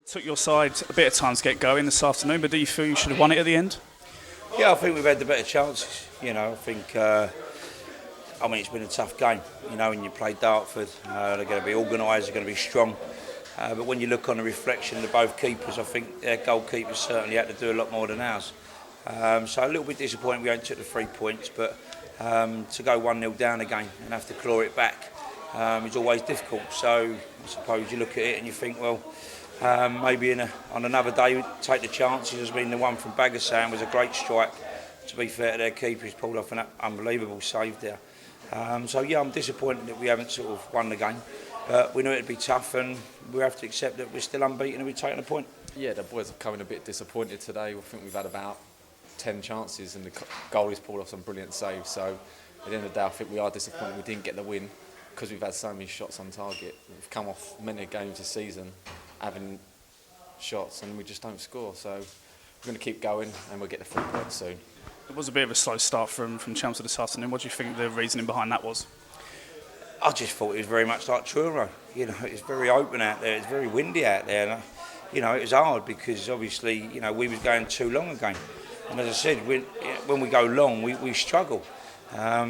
Took your side a bit of time to get going this afternoon, but do you feel you should have won it at the end? Yeah, I think we've had the better chances. I think, it's been a tough game. When you play Dartford, they're going to be organised, they're going to be strong. But when you look on the reflection of both keepers, I think their goalkeepers certainly had to do a lot more than ours. So a little bit disappointed we only took the 3 points, but to go 1-0 down again and have to claw it back is always difficult. So I suppose you look at it and you think, well, maybe on another day we'd take the chances. The one from Baggersan was a great strike. To be fair to their keeper, he's pulled off an unbelievable save there. I'm disappointed that we haven't sort of won the game. But we knew it'd be tough, and we have to accept that we're still unbeaten and we've taken a point. Yeah, the boys have come in a bit disappointed today. I think we've had about 10 chances and the goalie's pulled off some brilliant saves. So at the end of the day, I think we are disappointed we didn't get the win because we've had so many shots on target. We've come off many games this season having shots and we just don't score. So we're going to keep going and we'll get the 3 points soon. It was a bit of a slow start from Chelmsford this afternoon. What do you think the reasoning behind that was? I just thought it was very much like Truro. It's very open out there, it's very windy out there. And, it was hard because obviously, we was going too long again. And as I said, when we go long, we struggle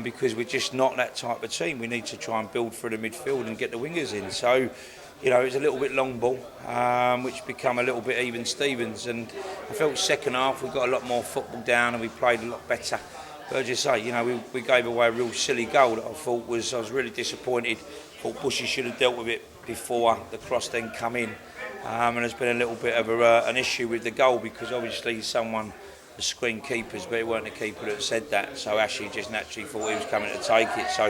because we're just not that type of team. We need to try and build through the midfield and get the wingers in. So, it was a little bit long ball, which become a little bit even Stevens. And I felt second half we got a lot more football down and we played a lot better. But as you say, we gave away a real silly goal that I was really disappointed. Thought Bushy should have dealt with it before the cross then come in. And there's been a little bit of an issue with the goal because obviously someone, the screen keepers, but it weren't the keeper that said that. So Ashley just naturally thought he was coming to take it. So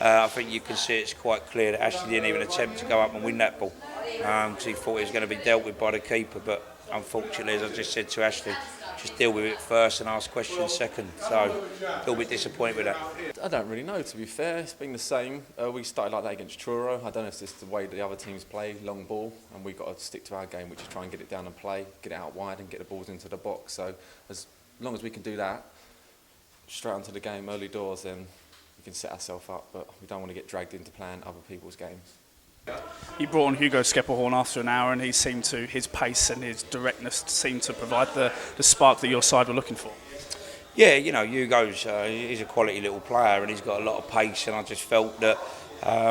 I think you can see it's quite clear that Ashley didn't even attempt to go up and win that ball because he thought it was going to be dealt with by the keeper. But unfortunately, as I just said to Ashley, just deal with it first and ask questions second. So a little bit disappointed with that. I don't really know, to be fair. It's been the same. We started like that against Truro. I don't know if it's the way the other teams play, long ball, and we've got to stick to our game, which is try and get it down and play, get it out wide and get the balls into the box. So as long as we can do that, straight onto the game, early doors, then we can set ourselves up. But we don't want to get dragged into playing other people's games. You brought on Hugo Skeppelhorn after an hour and his pace and his directness seemed to provide the spark that your side were looking for. Yeah, Hugo's he's a quality little player and he's got a lot of pace, and I just felt that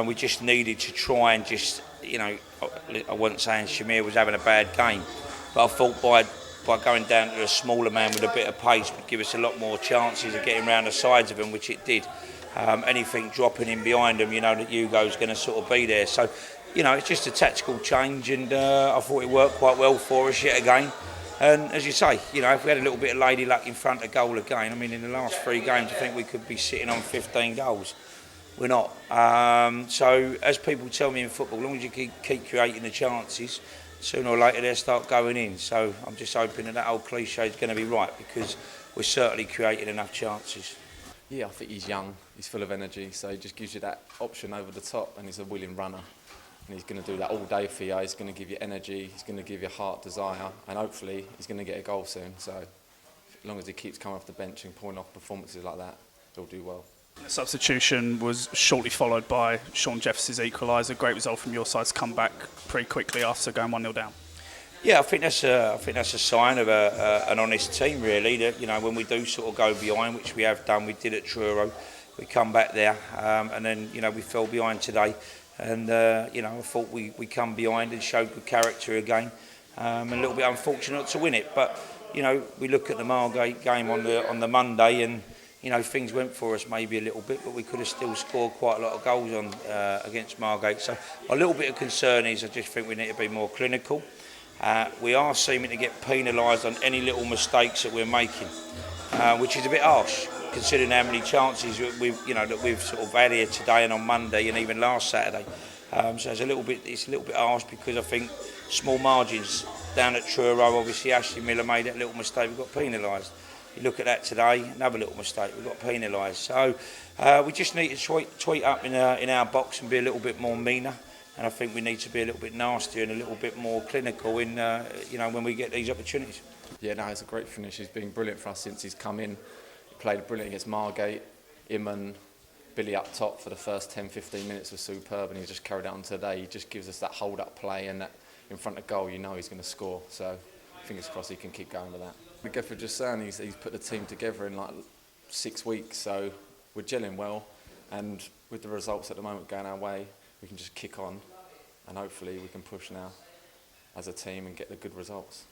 we just needed to try and just, I wasn't saying Shamir was having a bad game, but I thought by going down to a smaller man with a bit of pace would give us a lot more chances of getting round the sides of him, which it did. Anything dropping in behind him, that Hugo's going to sort of be there. So, it's just a tactical change, and I thought it worked quite well for us yet again. And as you say, if we had a little bit of lady luck in front of goal again, in the last 3 games, I think we could be sitting on 15 goals. We're not. So, as people tell me in football, as long as you keep creating the chances, sooner or later they'll start going in. So, I'm just hoping that old cliche is going to be right because we're certainly creating enough chances. Yeah, I think he's young, he's full of energy, so he just gives you that option over the top, and he's a willing runner. And he's going to do that all day for you. He's going to give you energy, he's going to give you heart desire, and hopefully he's going to get a goal soon. So as long as he keeps coming off the bench and pulling off performances like that, he'll do well. The substitution was shortly followed by Sean Jeffers' equaliser. Great result from your side to come back pretty quickly after going 1-0 down. Yeah, I think that's a sign of an honest team, really. That when we do sort of go behind, which we have done, we did at Truro, we come back there, and then we fell behind today, and I thought we come behind and showed good character again, a little bit unfortunate to win it, but we look at the Margate game on the Monday, and things went for us maybe a little bit, but we could have still scored quite a lot of goals on against Margate. So a little bit of concern is I just think we need to be more clinical. We are seeming to get penalised on any little mistakes that we're making, which is a bit harsh, considering how many chances that we've sort of had here today and on Monday and even last Saturday. So it's a little bit harsh because I think small margins down at Truro. Obviously, Ashley Miller made that little mistake. We got penalised. You look at that today, another little mistake. We got penalised. So we just need to tweet up in our box and be a little bit more meaner. And I think we need to be a little bit nastier and a little bit more clinical in, when we get these opportunities. Yeah, no, it's a great finish. He's been brilliant for us since he's come in. He played brilliant against Margate, Iman, Billy up top for the first 10-15 minutes was superb, and he's just carried out on today. He just gives us that hold-up play and that in front of goal, you know he's going to score. So fingers crossed he can keep going with that. But just saying he's put the team together in like 6 weeks, so we're gelling well, and with the results at the moment going our way, we can just kick on, and hopefully we can push now as a team and get the good results.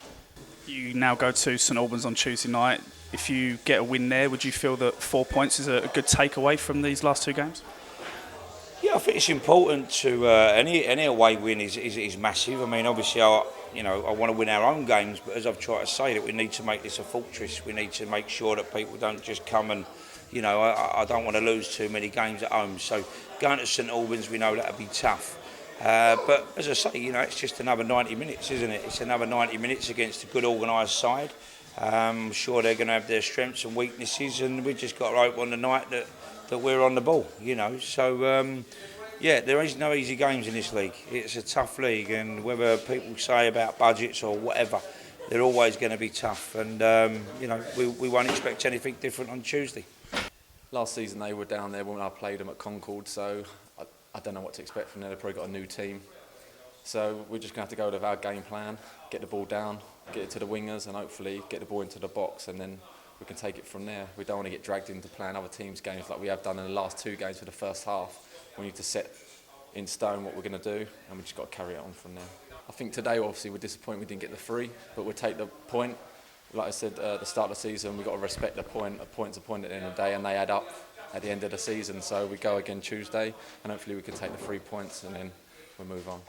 You now go to St Albans on Tuesday night. If you get a win there, would you feel that 4 points is a good takeaway from these last 2 games? Yeah, I think it's important to any away win is massive. I mean, obviously, I want to win our own games, but as I've tried to say, that we need to make this a fortress. We need to make sure that people don't just come and, I don't want to lose too many games at home. So going to St Albans, we know that'll be tough. But as I say, it's just another 90 minutes, isn't it? It's another 90 minutes against a good organised side. I'm sure they're going to have their strengths and weaknesses, and we've just got to hope on the night that we're on the ball, So, there is no easy games in this league. It's a tough league, and whether people say about budgets or whatever, they're always going to be tough. And, we won't expect anything different on Tuesday. Last season they were down there when I played them at Concord, so I don't know what to expect from there. They've probably got a new team. So we're just going to have to go with our game plan, get the ball down, get it to the wingers, and hopefully get the ball into the box, and then we can take it from there. We don't want to get dragged into playing other teams' games like we have done in the last 2 games for the first half. We need to set in stone what we're going to do, and we just got to carry it on from there. I think today, obviously, we're disappointed we didn't get the 3, but we'll take the point. Like I said at the start of the season, we've got to respect the point. A point's a point at the end of the day, and they add up at the end of the season. So we go again Tuesday, and hopefully we can take the 3 points, and then we'll move on.